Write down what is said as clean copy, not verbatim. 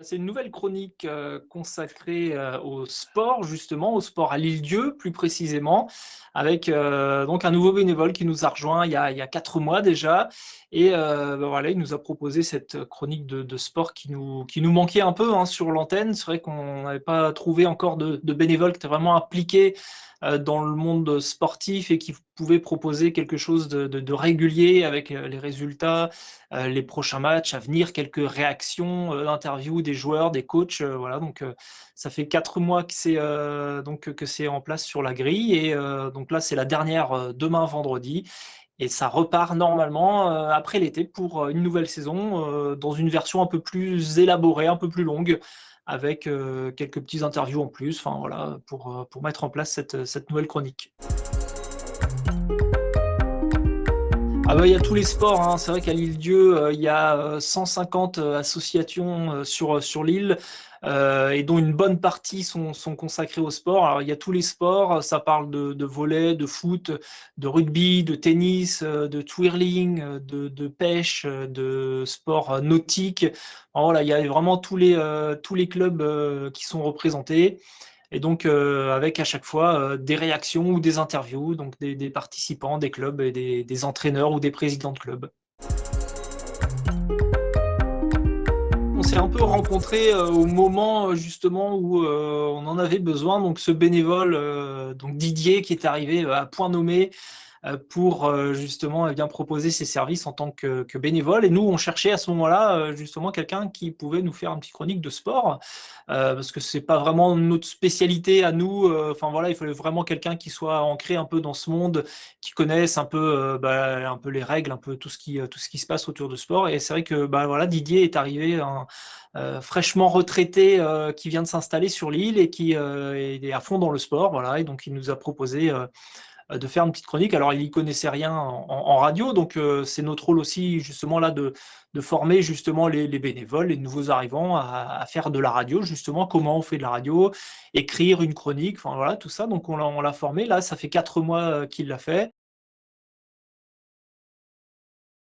C'est une nouvelle chronique, consacrée, au sport justement, au sport à l'île-Dieu plus précisément, avec, donc un nouveau bénévole qui nous a rejoint il y a 4 mois déjà et voilà, il nous a proposé cette chronique de sport qui nous manquait un peu, hein, sur l'antenne. C'est vrai qu'on n'avait pas trouvé encore de bénévoles qui étaient vraiment impliqués, dans le monde sportif et qui pouvaient proposer quelque chose de régulier avec, les résultats, les prochains matchs à venir, quelques réactions, interviews des joueurs, des coachs, voilà donc ça fait 4 mois que c'est en place sur la grille et donc là, c'est la dernière, demain vendredi et ça repart normalement, après l'été pour, une nouvelle saison, dans une version un peu plus élaborée, un peu plus longue avec, quelques petites interviews en plus, enfin voilà, pour mettre en place cette nouvelle chronique. Ah bah, il y a tous les sports, hein. C'est vrai qu'à l'île-Dieu, il y a, 150, associations, sur l'île, et dont une bonne partie sont consacrées au sport. Alors il y a tous les sports, ça parle de volley, de foot, de rugby, de tennis, de twirling, de pêche, de sport, nautique. Enfin voilà, il y a vraiment tous les clubs, qui sont représentés et donc avec à chaque fois, des réactions ou des interviews, donc des participants, des clubs et des entraîneurs ou des présidents de clubs. On s'est un peu rencontrés, au moment, justement où, on en avait besoin. Donc ce bénévole, donc Didier qui est arrivé, à point nommé, pour, justement, eh bien, proposer ses services en tant que bénévole et nous, on cherchait à ce moment-là, justement quelqu'un qui pouvait nous faire une petite chronique de sport, parce que c'est pas vraiment notre spécialité à nous, enfin voilà, il fallait vraiment quelqu'un qui soit ancré un peu dans ce monde, qui connaisse un peu, bah, un peu les règles, un peu tout ce qui se passe autour de sport et c'est vrai que, bah, voilà, Didier est arrivé, fraîchement retraité, qui vient de s'installer sur l'île et qui, est à fond dans le sport, voilà et donc il nous a proposé, de faire une petite chronique. Alors, il y connaissait rien en radio, donc c'est notre rôle aussi justement là de former justement les bénévoles, les nouveaux arrivants à faire de la radio, justement, comment on fait de la radio, écrire une chronique, enfin voilà, tout ça. Donc on l'a formé, là, ça fait 4 mois qu'il l'a fait.